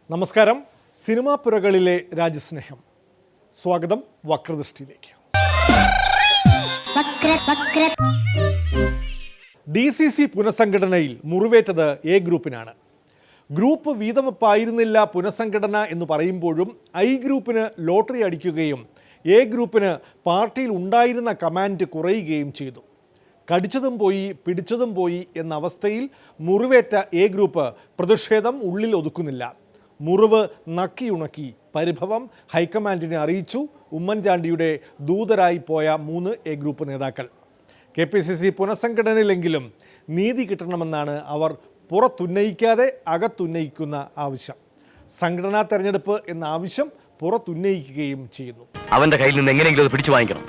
നമസ്കാരം. സിനിമാ പുരകളിലെ രാജ്യസ്നേഹം. സ്വാഗതം വക്രദൃഷ്ടിയിലേക്ക്. DCC പുനഃസംഘടനയിൽ മുറിവേറ്റത് എ ഗ്രൂപ്പിനാണ്. ഗ്രൂപ്പ് വീതമെപ്പായിരുന്നില്ല പുനഃസംഘടന എന്ന് പറയുമ്പോഴും ഐ ഗ്രൂപ്പിന് ലോട്ടറി അടിക്കുകയും എ ഗ്രൂപ്പിന് പാർട്ടിയിൽ ഉണ്ടായിരുന്ന കമാൻഡ് കുറയുകയും ചെയ്തു. കടിച്ചതും പോയി പിടിച്ചതും പോയി എന്ന അവസ്ഥയിൽ മുറിവേറ്റ എ ഗ്രൂപ്പ് പ്രതിഷേധം ഉള്ളിൽ ഒതുക്കുന്നില്ല. മുറിവ് നക്കിയുണക്കി പരിഭവം ഹൈക്കമാൻഡിനെ അറിയിച്ചു ഉമ്മൻചാണ്ടിയുടെ ദൂതരായി പോയ 3 എ ഗ്രൂപ്പ് നേതാക്കൾ. KPCC പുനഃസംഘടനയിലെങ്കിലും നീതി കിട്ടണമെന്നാണ് അവർ പുറത്തുന്നയിക്കാതെ അകത്തുന്നയിക്കുന്ന ആവശ്യം. സംഘടനാ തെരഞ്ഞെടുപ്പ് എന്ന ആവശ്യം പുറത്തുന്നയിക്കുകയും ചെയ്യുന്നു. അവന്റെ കയ്യിൽ നിന്ന് എങ്ങനെയെങ്കിലും അത് പിടിച്ചു വാങ്ങിക്കണം.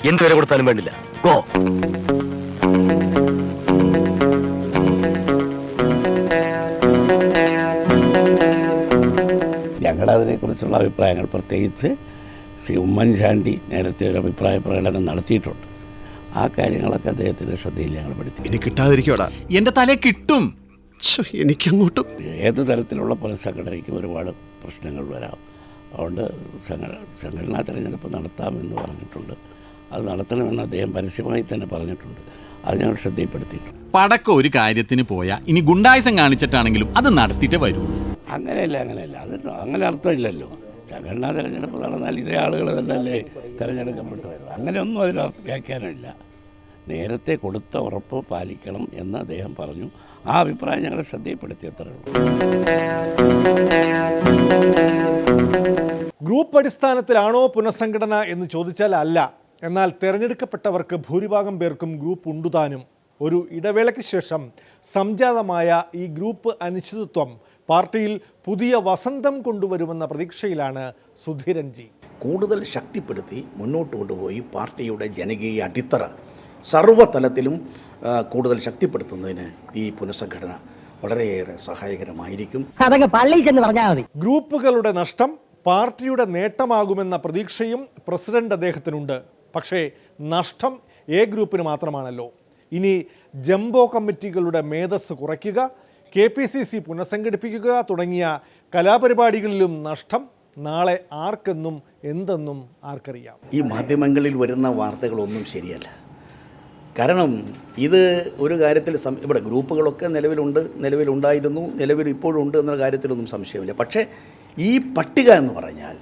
എന്ത് വില കൊടുത്താലും വേണ്ടില്ല. ഗോ. ഞങ്ങളതിനെക്കുറിച്ചുള്ള അഭിപ്രായങ്ങൾ, പ്രത്യേകിച്ച് ശ്രീ ഉമ്മൻചാണ്ടി നേരത്തെ ഒരു അഭിപ്രായ പ്രകടനം നടത്തിയിട്ടുണ്ട്. ആ കാര്യങ്ങളൊക്കെ അദ്ദേഹത്തിൻ്റെ ശ്രദ്ധയിൽ ഞങ്ങൾ പെടുത്തി. ഇനി കിട്ടാതിരിക്കോടാ, എന്റെ തലേ കിട്ടും. എനിക്കങ്ങോട്ടും ഏത് തരത്തിലുള്ള പുനഃസംഘടനയ്ക്കും ഒരുപാട് പ്രശ്നങ്ങൾ വരാം. അതുകൊണ്ട് സംഘടനാ തെരഞ്ഞെടുപ്പ് നടത്താമെന്ന് പറഞ്ഞിട്ടുണ്ട്. അത് നടത്തണമെന്ന് അദ്ദേഹം പരസ്യമായി തന്നെ പറഞ്ഞിട്ടുണ്ട്. അത് ഞങ്ങൾ ശ്രദ്ധയിൽപ്പെടുത്തിയിട്ടുണ്ട്. പടക്കം ഒരു കാര്യത്തിന് പോയാൽ ഇനി ഗുണ്ടായുസം കാണിച്ചിട്ടാണെങ്കിലും അത് നടത്തിയിട്ടേ വരൂ. അങ്ങനെയല്ല. അത് അങ്ങനെ അർത്ഥമില്ലല്ലോ. സംഘടനാ തെരഞ്ഞെടുപ്പ് നടന്നാൽ ഇതേ ആളുകൾ തന്നെയല്ലേ തിരഞ്ഞെടുക്കപ്പെട്ടു. അങ്ങനെയൊന്നും അതിൽ വ്യാഖ്യാനമില്ല. നേരത്തെ കൊടുത്ത ഉറപ്പ് പാലിക്കണം എന്ന് അദ്ദേഹം പറഞ്ഞു. ആ അഭിപ്രായം ഞങ്ങൾ ശ്രദ്ധയിൽപ്പെടുത്തിയത്രേ ഉള്ളൂ. ഗ്രൂപ്പ് അടിസ്ഥാനത്തിലാണോ പുനഃസംഘടന എന്ന് ചോദിച്ചാൽ അല്ല. എന്നാൽ തിരഞ്ഞെടുക്കപ്പെട്ടവർക്ക് ഭൂരിഭാഗം പേർക്കും ഗ്രൂപ്പ് ഉണ്ടുതാനും. ഒരു ഇടവേളയ്ക്ക് ശേഷം സംജാതമായ ഈ ഗ്രൂപ്പ് അനിശ്ചിതത്വം പാർട്ടിയിൽ പുതിയ വസന്തം കൊണ്ടുവരുമെന്ന പ്രതീക്ഷയിലാണ് സുധീരൻ ജി. കൂടുതൽ ശക്തിപ്പെടുത്തി മുന്നോട്ട് കൊണ്ടുപോയി പാർട്ടിയുടെ ജനകീയ അടിത്തറ സർവ്വതലത്തിലും കൂടുതൽ ശക്തിപ്പെടുത്തുന്നതിന് ഈ പുനഃസംഘടന വളരെയേറെ സഹായകരമായിരിക്കും. ഗ്രൂപ്പുകളുടെ നഷ്ടം പാർട്ടിയുടെ നേട്ടമാകുമെന്ന പ്രതീക്ഷയും പ്രസിഡന്റ് അദ്ദേഹത്തിനുണ്ട്. പക്ഷേ നഷ്ടം എ ഗ്രൂപ്പിന് മാത്രമാണല്ലോ. ഇനി ജംബോ കമ്മിറ്റികളുടെ മേധസ് കുറയ്ക്കുക, KPCC പുനഃസംഘടിപ്പിക്കുക തുടങ്ങിയ കലാപരിപാടികളിലും നഷ്ടം. നാളെ ആർക്കെന്നും എന്തെന്നും ആർക്കറിയാം. ഈ മാധ്യമങ്ങളിൽ വരുന്ന വാർത്തകളൊന്നും ശരിയല്ല. കാരണം ഇത് ഒരു കാര്യത്തിൽ ഇവിടെ ഗ്രൂപ്പുകളൊക്കെ നിലവിലുണ്ടായിരുന്നു, നിലവിൽ ഇപ്പോഴും ഉണ്ട് എന്ന കാര്യത്തിലൊന്നും സംശയമില്ല. പക്ഷേ ഈ പട്ടിക എന്ന് പറഞ്ഞാൽ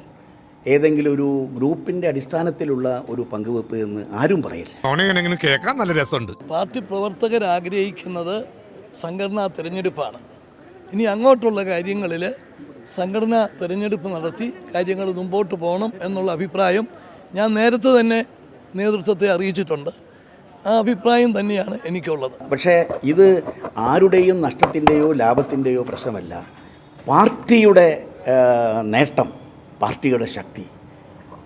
ഏതെങ്കിലും ഒരു ഗ്രൂപ്പിൻ്റെ അടിസ്ഥാനത്തിലുള്ള ഒരു പങ്കുവെപ്പ് എന്ന് ആരും പറയില്ല. കേൾക്കാൻ നല്ല രസമുണ്ട്. പാർട്ടി പ്രവർത്തകർ ആഗ്രഹിക്കുന്നത് സംഘടനാ തിരഞ്ഞെടുപ്പാണ്. ഇനി അങ്ങോട്ടുള്ള കാര്യങ്ങളിൽ സംഘടനാ തിരഞ്ഞെടുപ്പ് നടത്തി കാര്യങ്ങൾ മുമ്പോട്ട് പോകണം എന്നുള്ള അഭിപ്രായം ഞാൻ നേരത്തെ തന്നെ നേതൃത്വത്തെ അറിയിച്ചിട്ടുണ്ട്. ആ അഭിപ്രായം തന്നെയാണ് എനിക്കുള്ളത്. പക്ഷേ ഇത് ആരുടെയും നഷ്ടത്തിൻ്റെയോ ലാഭത്തിൻ്റെയോ പ്രശ്നമല്ല. പാർട്ടിയുടെ നേട്ടം, പാർട്ടിയുടെ ശക്തി.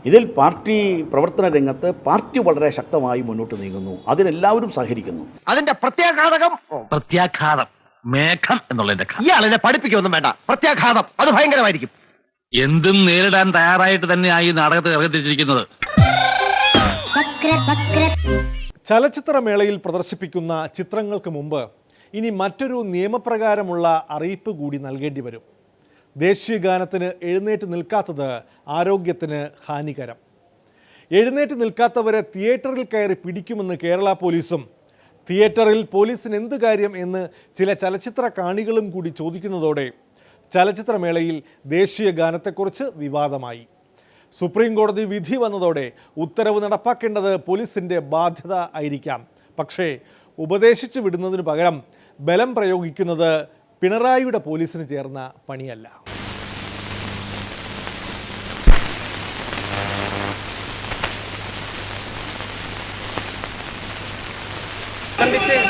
ഇതിൽ പാർട്ടി പ്രവർത്തന രംഗത്ത് പാർട്ടി വളരെ ശക്തമായി മുന്നോട്ട് നീങ്ങുന്നു. അതിനെല്ലാവരും സഹകരിക്കുന്നു. അതിന്റെ പ്രത്യാഘാതം മേഘം എന്നുള്ളതിന്റെ ഇയാളെ പഠിപ്പിക്കൊന്നും വേണ്ട. പ്രത്യാഘാതം അത് ഭയങ്കരമായിരിക്കും. എന്തും നേരിടാൻ തയ്യാറായിട്ട് തന്നെയായി നാടകത്തിൽ ഇറങ്ങിത്തിരിച്ചിരിക്കുന്നത്. ചലച്ചിത്രമേളയിൽ പ്രദർശിപ്പിക്കുന്ന ചിത്രങ്ങൾക്ക് മുമ്പ് ഇനി മറ്റൊരു നിയമപ്രകാരമുള്ള അറിയിപ്പ് കൂടി നൽകേണ്ടി വരും. ദേശീയ ഗാനത്തിന് എഴുന്നേറ്റ് നിൽക്കാത്തത് ആരോഗ്യത്തിന് ഹാനികരം. എഴുന്നേറ്റ് നിൽക്കാത്തവരെ തിയേറ്ററിൽ കയറി പിടിക്കുമെന്ന് കേരള പോലീസും. തിയേറ്ററിൽ പോലീസിന് എന്ത് കാര്യം എന്ന് ചില ചലച്ചിത്ര കാണികളും കൂടി ചോദിക്കുന്നതോടെ ചലച്ചിത്രമേളയിൽ ദേശീയ ഗാനത്തെക്കുറിച്ച് വിവാദമായി. സുപ്രീം കോടതി വിധി വന്നതോടെ ഉത്തരവ് നടപ്പാക്കേണ്ടത് പോലീസിൻ്റെ ബാധ്യത ആയിരിക്കാം. പക്ഷേ ഉപദേശിച്ചു വിടുന്നതിന് പകരം ബലം പ്രയോഗിക്കുന്നത് പിണറായിയുടെ പോലീസിന് ചേർന്ന പണിയല്ല.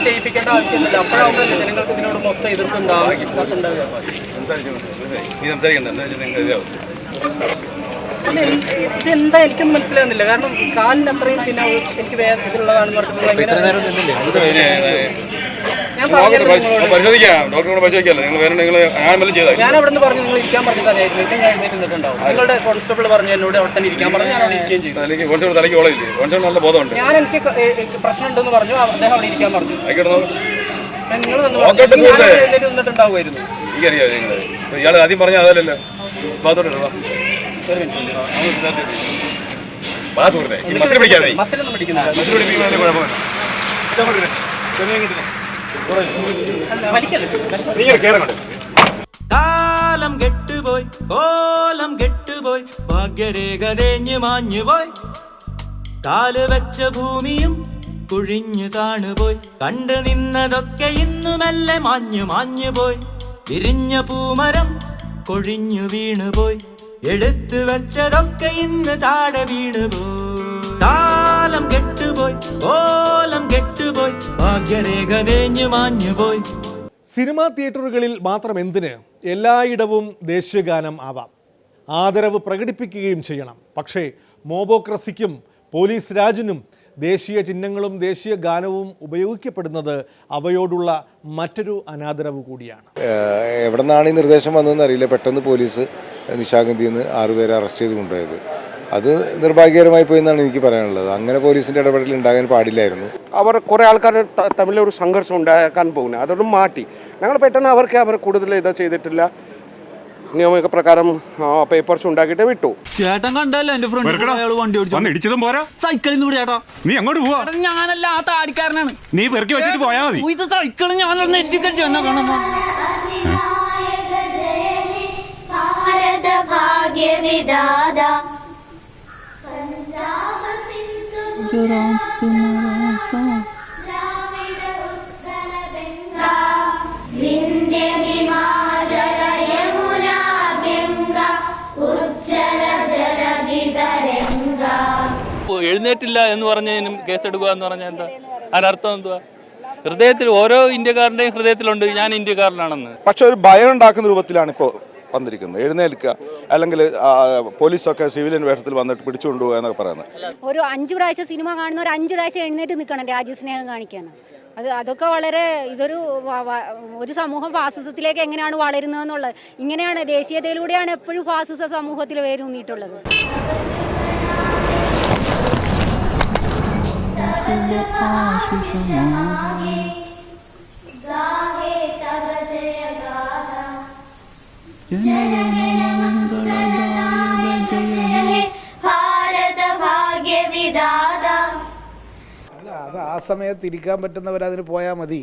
ചെയ്യിപ്പിക്കേണ്ട ആവശ്യമില്ല. അപ്പോഴാവുമ്പോൾ ജനങ്ങൾക്ക് ഇതിനോട് മൊത്തം എതിർപ്പുണ്ടാവും. ഇതെന്താ എനിക്കൊന്നും മനസ്സിലാകുന്നില്ല. കാരണം കാലിന് അത്രയും പിന്നെ എനിക്ക് ഇതിലുള്ളതാണെന്ന് പറഞ്ഞിട്ടുള്ള ഞാൻ ഞാൻ പറഞ്ഞില്ല പരിശോധിക്കാം, ഡോക്ടറോട് പരിശോധിക്കാമല്ലോ. നിങ്ങൾ ഞാൻ അവിടെ നിന്ന് പറഞ്ഞു നിങ്ങൾ ഇരിക്കാൻ പറഞ്ഞിട്ടായിരുന്നു. ഞാൻ എഴുന്നേറ്റ് നിന്നിട്ടുണ്ടാവും. നിങ്ങളുടെ കോൺസ്റ്റബിൾ പറഞ്ഞു എന്നോട് അവിടെ തന്നെ ഇരിക്കാൻ പറഞ്ഞു. ഞാൻ അവിടെ ഇരിക്കുകയും ചെയ്തു. തലയ്ക്ക് ഓളയില്ലേ? കോൺസ്റ്റബിൾ നല്ല ബോധമുണ്ട്. ഞാൻ എനിക്ക് പ്രശ്നം ഉണ്ടെന്ന് പറഞ്ഞു. അദ്ദേഹം അവിടെ ഇരിക്കാൻ പറഞ്ഞു. നിങ്ങൾ എഴുന്നേറ്റ് നിന്നിട്ടുണ്ടാവുമായിരുന്നു. എനിക്കറിയാം നിങ്ങൾ ഇയാൾ ആദ്യം പറഞ്ഞ അതല്ലല്ലോ. മസിലൊന്നും പിടിക്കുന്നില്ല. കാലം കെട്ടുപോയി, കോലം കെട്ടുപോയി, ഭാഗ്യരേഖ തേഞ്ഞു മാഞ്ഞുപോയി, കാല് വെച്ച ഭൂമിയും കുഴിഞ്ഞു താണുപോയി, കണ്ടു നിന്നതൊക്കെ ഇന്നു മെല്ലെ മാഞ്ഞു മാഞ്ഞുപോയി, വിരിഞ്ഞ പൂമരം കൊഴിഞ്ഞു വീണുപോയി, എടുത്തു വെച്ചതൊക്കെ ഇന്ന് താഴെ വീണുപോയി. കാലം കെട്ടുപോയി, കോലം കെട്ടുപോയി, ഭാഗ്യരേഖ തേഞ്ഞു മാഞ്ഞുപോയി. സിനിമാ തിയേറ്ററുകളിൽ മാത്രം എന്തിന്, എല്ലായിടവും ദേശീയഗാനം ആവാം, ആദരവ് പ്രകടിപ്പിക്കുകയും ചെയ്യണം. പക്ഷേ മോബോക്രസിക്കും പോലീസ് രാജിനും ദേശീയ ചിഹ്നങ്ങളും ദേശീയ ഗാനവും ഉപയോഗിക്കപ്പെടുന്നത് അവയോടുള്ള മറ്റൊരു അനാദരവ് കൂടിയാണ്. എവിടെ നിന്നാണ് ഈ നിർദ്ദേശം വന്നതെന്ന് അറിയില്ല. പെട്ടെന്ന് പോലീസ് നിശാഗന്ധിയിൽ നിന്ന് 6 പേരെ അറസ്റ്റ് ചെയ്ത് കൊണ്ടുപോയത് അത് നിർഭാഗ്യകരമായി പോയി എന്നാണ് എനിക്ക് പറയാനുള്ളത്. അങ്ങനെ പോലീസിൻ്റെ ഇടപെടൽ ഉണ്ടാകാൻ പാടില്ലായിരുന്നു. അവർ കുറേ ആൾക്കാർ തമ്മിലൊരു സംഘർഷം ഉണ്ടാക്കാൻ പോകുന്നത് അതൊന്നും മാറ്റി ഞങ്ങൾ പെട്ടെന്ന് അവർ കൂടുതൽ ഇത് ചെയ്തിട്ടില്ല. നിയമപ്രകാരം പേപ്പേഴ്സ് ഉണ്ടാക്കിയിട്ട് വിട്ടു. ചേട്ടൻ കണ്ടല്ലോ എന്റെ ഫ്രണ്ട് വണ്ടി ഓടിച്ചതും പോരാ, സൈക്കിളിൽ നിന്ന് ചേട്ടാ. നീ അങ്ങോട്ട് പോവാ? ഞാനല്ല, ആ താടിക്കാരനാണ്. നീ പെറുക്കി വെച്ചിട്ട് പോയാ മതി. ഇത് സൈക്കിൾ ഞാനൊന്ന് എത്തിക്കഴിച്ചു എന്നെ കാണുമ്പോ. എഴുന്നേറ്റില്ല എന്ന് പറഞ്ഞതിനും കേസെടുക്കുക എന്ന് പറഞ്ഞാൽ എന്താ, അതിനർത്ഥം എന്തുവാ? ഹൃദയത്തിൽ ഓരോ ഇന്ത്യക്കാരൻ്റെയും ഹൃദയത്തിലുണ്ട് ഞാൻ ഇന്ത്യക്കാരനാണെന്ന്. പക്ഷെ ഒരു ഭയം ഉണ്ടാക്കുന്ന രൂപത്തിലാണ് ഇപ്പോൾ വന്നിരിക്കുന്നത്. എഴുന്നേൽക്കുക, അല്ലെങ്കിൽ പോലീസൊക്കെ സിവിലിയൻ വേഷത്തിൽ വന്നിട്ട് പിടിച്ചുകൊണ്ടുപോകുക എന്നൊക്കെ പറയുന്നത്. ഒരു 5 പ്രാവശ്യം സിനിമ കാണുന്ന ഒരു 5 പ്രാവശ്യം എഴുന്നേറ്റ് നിൽക്കണം രാജ്യസ്നേഹം കാണിക്കാൻ. അതൊക്കെ വളരെ ഒരു സമൂഹം ഫാസിസത്തിലേക്ക് എങ്ങനെയാണ് വളരുന്നതെന്നുള്ളത്. ഇങ്ങനെയാണ് ദേശീയതയിലൂടെയാണ് എപ്പോഴും ഫാസിസ സമൂഹത്തിൽ വേരൂന്നിയിട്ടുള്ളത്. അല്ല, അത് ആ സമയത്ത് ഇരിക്കാൻ പറ്റുന്നവരതിന് പോയാൽ മതി.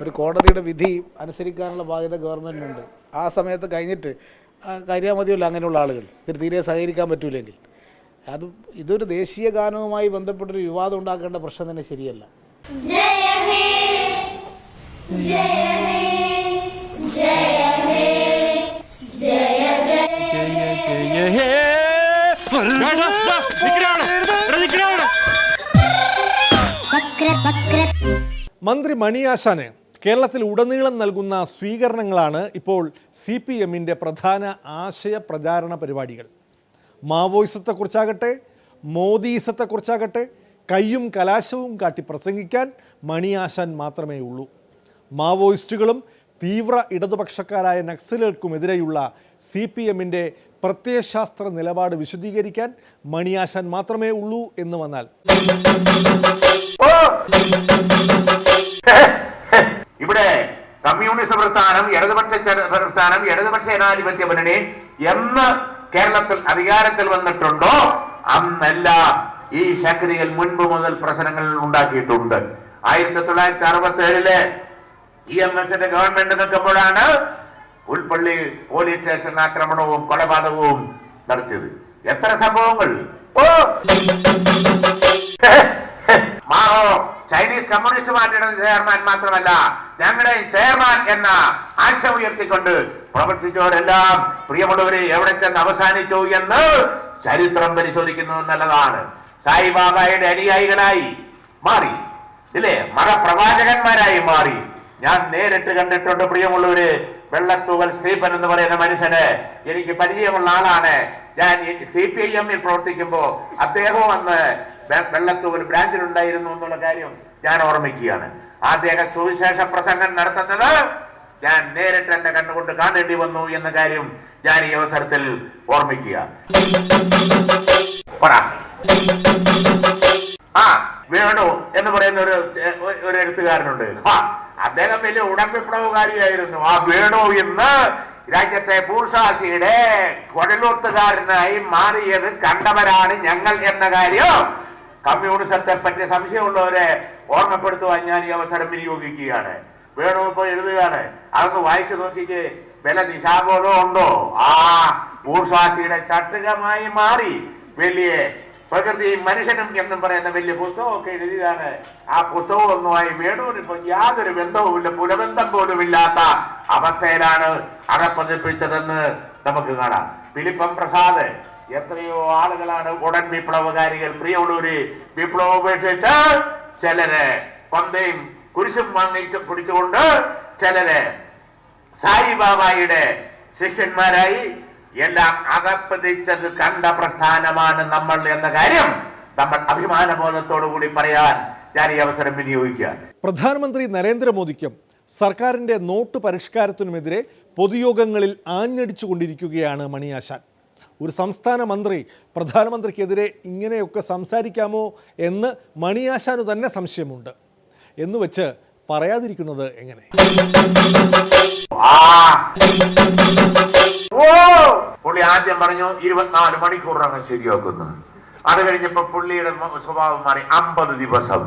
ഒരു കോടതിയുടെ വിധി അനുസരിക്കാനുള്ള ബാധ്യത ഗവൺമെൻറ്റിനുണ്ട്. ആ സമയത്ത് കഴിഞ്ഞിട്ട് കരുതാൻ മതിയല്ലോ അങ്ങനെയുള്ള ആളുകൾ. ഇതിന് തീരെ സഹകരിക്കാൻ പറ്റൂലെങ്കിൽ ഇതൊരു ദേശീയ ഗാനവുമായി ബന്ധപ്പെട്ടൊരു വിവാദം ഉണ്ടാക്കേണ്ട പ്രശ്നം തന്നെ ശരിയല്ല. മന്ത്രി മണി ആശാന് കേരളത്തിൽ ഉടനീളം നൽകുന്ന സ്വീകരണങ്ങളാണ് ഇപ്പോൾ CPMന്റെ പ്രധാന ആശയ പ്രചാരണ പരിപാടികൾ. മാവോയിസത്തെക്കുറിച്ചാകട്ടെ മോദീസത്തെക്കുറിച്ചാകട്ടെ കയ്യും കലാശവും കാട്ടി പ്രസംഗിക്കാൻ മണി ആശാൻ മാത്രമേ ഉള്ളൂ. മാവോയിസ്റ്റുകളും തീവ്ര ഇടതുപക്ഷക്കാരായ നക്സലുകൾക്കുമെതിരെയുള്ള CPMന്റെ പ്രത്യയശാസ്ത്ര നിലപാട് വിശദീകരിക്കാൻ മണി ആശാൻ മാത്രമേ ഉള്ളൂ എന്ന് വന്നാൽ ഇവിടെ കമ്മ്യൂണിസ്റ്റ് പ്രസ്ഥാനം, ഇടതുപക്ഷ പ്രസ്ഥാനം, ഇടതുപക്ഷ ജനാധിപത്യ മുന്നണി എന്ന് കേരളത്തിൽ അധികാരത്തിൽ വന്നിട്ടുണ്ടോ അന്നെല്ലാം ഈ ശക്തികൾ മുൻപ് മുതൽ പ്രശ്നങ്ങൾ ഉണ്ടാക്കിയിട്ടുണ്ട്. 1967 EMSന്റെ ഗവൺമെന്റ് നിൽക്കുമ്പോഴാണ് പുൽപ്പള്ളി പോലീസ് സ്റ്റേഷൻ ആക്രമണവും കൊലപാതകവും നടത്തിയത്. എത്ര സംഭവങ്ങൾ! മാറോ ചൈനീസ് കമ്മ്യൂണിസ്റ്റ് പാർട്ടിയുടെ ചെയർമാൻ മാത്രമല്ല, ഞങ്ങളുടെ ചെയർമാൻ എന്ന ആശയം ഉയർത്തിക്കൊണ്ട് പ്രവർത്തിച്ചവരെല്ലാം പ്രിയമുള്ളവരെ എവിടെ ചെന്ന് അവസാനിച്ചു എന്ന് ചരിത്രം പരിശോധിക്കുന്നു എന്നുള്ളതാണ്. സായിബാബയുടെ അനുയായികളായി മാറി, ഇല്ലേ, മതപ്രവാചകന്മാരായി മാറി. ഞാൻ നേരിട്ട് കണ്ടിട്ടുണ്ട് പ്രിയമുള്ളവര്. വെള്ളത്തൂവൽ സ്റ്റീഫൻ എന്ന് പറയുന്ന മനുഷ്യന് എനിക്ക് പരിചയമുള്ള ആളാണ്. ഞാൻ CPIMൽ പ്രവർത്തിക്കുമ്പോൾ അദ്ദേഹവും അന്ന് വെള്ളത്തൂവൽ ബ്രാഞ്ചിലുണ്ടായിരുന്നു എന്നുള്ള കാര്യം ഞാൻ ഓർമ്മിക്കുകയാണ്. അദ്ദേഹം സുവിശേഷ പ്രസംഗം നടത്തുന്നത് ഞാൻ നേരിട്ട് എന്റെ കണ്ണുകൊണ്ട് കാണേണ്ടി വന്നു എന്ന കാര്യം ഞാൻ ഈ അവസരത്തിൽ ഓർമ്മിക്കുക. വേണു എന്ന് പറയുന്ന ഒരു എഴുത്തുകാരനുണ്ട്. അദ്ദേഹം വലിയ ഉടമ്പിപ്ലവകാരിയായിരുന്നു. ആ വേണു ഇന്ന് രാജ്യത്തെ ബൂർഷാസിയുടെ കൊടലൂത്തുകാരനായി മാറിയത് കണ്ടവരാണ് ഞങ്ങൾ എന്ന കാര്യം കമ്മ്യൂണിസത്തെ പറ്റി സംശയമുള്ളവരെ ഓർമ്മപ്പെടുത്തുവാൻ ഞാൻ ഈ അവസരം വിനിയോഗിക്കുകയാണ്. വേണു ഇപ്പോൾ എഴുതുകയാണ്, അതൊന്ന് വായിച്ചു നോക്കിക്ക്. വില നിശാബോധം ഉണ്ടോ? ആ ബൂർഷാസിയുടെ ചട്ടുകമായി മാറി വലിയ പ്രകൃതിയും മനുഷ്യനും എന്നും പറയുന്ന വലിയ പുസ്തകമൊക്കെ എഴുതിയതാണ്. ആ പുസ്തകമൊന്നുമായി വേണുവിന് ഇപ്പൊ യാതൊരു ബന്ധവുമില്ല, പുലബന്ധം പോലും ഇല്ലാത്ത അവസ്ഥയിലാണ് അടപ്പതിപ്പിച്ചതെന്ന് നമുക്ക് കാണാം. ഫിലിപ്പം പ്രസാദ്, എത്രയോ ആളുകളാണ് ഉടൻ വിപ്ലവകാരികൾ. പ്രിയമുള്ളവര്, വിപ്ലവം ഉപേക്ഷിച്ച് ചിലര് പന്തയും കുരിശും വാങ്ങിച്ച് പിടിച്ചുകൊണ്ട് ചിലര് സായിബാബായുടെ ശിഷ്യന്മാരായി എല്ലാം അകപ്പതിച്ചത് കണ്ട പ്രസ്ഥാനമാണ് നമ്മൾ എന്ന കാര്യം നമ്മൾ അഭിമാനബോധത്തോടുകൂടി പറയാൻ ഞാൻ ഈ അവസരം വിനിയോഗിക്കുക. പ്രധാനമന്ത്രി നരേന്ദ്രമോദിക്കും സർക്കാരിൻ്റെ നോട്ട് പരിഷ്കാരത്തിനുമെതിരെ പൊതുയോഗങ്ങളിൽ ആഞ്ഞടിച്ചുകൊണ്ടിരിക്കുകയാണ് മണിയാശാൻ. ഒരു സംസ്ഥാന മന്ത്രി പ്രധാനമന്ത്രിക്കെതിരെ ഇങ്ങനെയൊക്കെ സംസാരിക്കാമോ എന്ന് മണിയാശാനു തന്നെ സംശയമുണ്ട്. എന്നുവെച്ച് പറയാതിരിക്കുന്നത് എങ്ങനെ? പുള്ളി ആദ്യം പറഞ്ഞു 24 മണിക്കൂറിനകം ശരിയാക്കുന്നു. അത് കഴിഞ്ഞപ്പോ പുള്ളിയുടെ സ്വഭാവം മാറി. 50 ദിവസം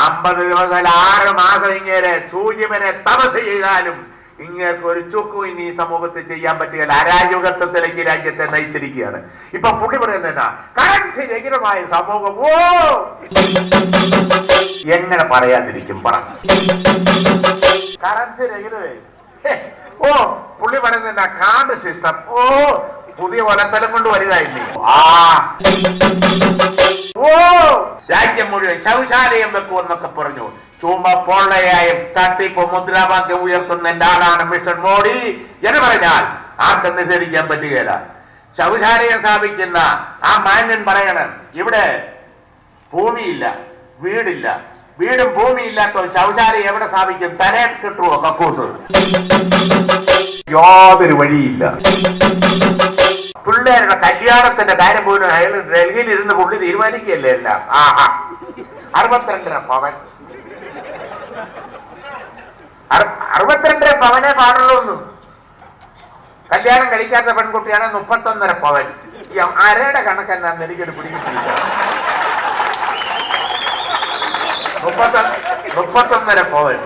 6 മാസം ഇങ്ങനെ സൂര്യവനെ തപസ് ചെയ്താലും ഇങ്ങേർക്ക് ഒരു ചുക്കും ഇനി ഈ സമൂഹത്തിൽ ചെയ്യാൻ പറ്റുകയില്ല. അരാജകത്വത്തിലേക്ക് രാജ്യത്തെ നയിച്ചിരിക്കുകയാണ്. ഇപ്പൊ പുള്ളി പറയുന്നത് കറൻസി രഹിതമായ സമൂഹം. എങ്ങനെ പറയാതിരിക്കും? പറ, കറൻസി രഹിതമേ. പുള്ളി പറയുന്ന കാർഡ് സിസ്റ്റം. പുതിയ വലത്തലം കൊണ്ട് വലുതായില്ലേ? രാജ്യം മുഴുവൻ ശൗചാലയം വെക്കുമെന്നൊക്കെ പറഞ്ഞു. ചുമപ്പൊള്ളയായും തട്ടിപ്പ് മുദ്രാവാക്യം ഉയർത്തുന്ന ആളാണ് മിസ്റ്റർ മോഡി എന്ന് പറഞ്ഞാൽ ആർക്കും നിഷേധിക്കാൻ പറ്റുകയില്ല. ശൗചാലയം സ്ഥാപിക്കുന്ന ആ മാന്യൻ പറയണം, ഇവിടെ ഭൂമിയില്ല, വീടില്ല, വീടും ഭൂമിയില്ലാത്ത ശൗചാലയം എവിടെ സ്ഥാപിക്കും? തലേ കിട്ടുവോ കക്കൂസ്? യാതൊരു വഴിയില്ല. പിള്ളേരുടെ കല്യാണത്തിന്റെ കാര്യം പോലും അയാൾ ഡൽഹിയിൽ ഇരുന്ന് പുള്ളി തീരുമാനിക്കുകയല്ലേ എല്ലാം. 62 പവൻ 62 പവനെ പാടുള്ളൂ. കല്യാണം കഴിക്കാത്ത പെൺകുട്ടിയാണ് 31 പവൻ. ഈ അരയുടെ കണക്കെന്താന്ന് എനിക്കൊരു പിടികിട്ടില്ല. 31 പവൻ.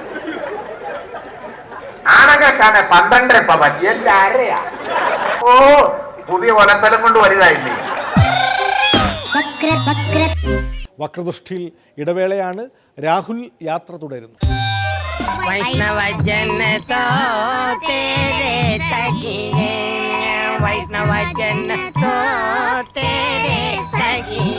ആണകൾക്കാണ് 12 പവൻ. എന്റെ അരയാ. പുതിയ വലത്തലം കൊണ്ട് വലുതായില്ലേ? വക്രദൃഷ്ടിയിൽ ഇടവേളയാണ്. രാഹുൽ യാത്ര തുടരുന്നു. वैष्णवजन तो तेरे तकिए, वैष्णवजन तो तेरे तकिए.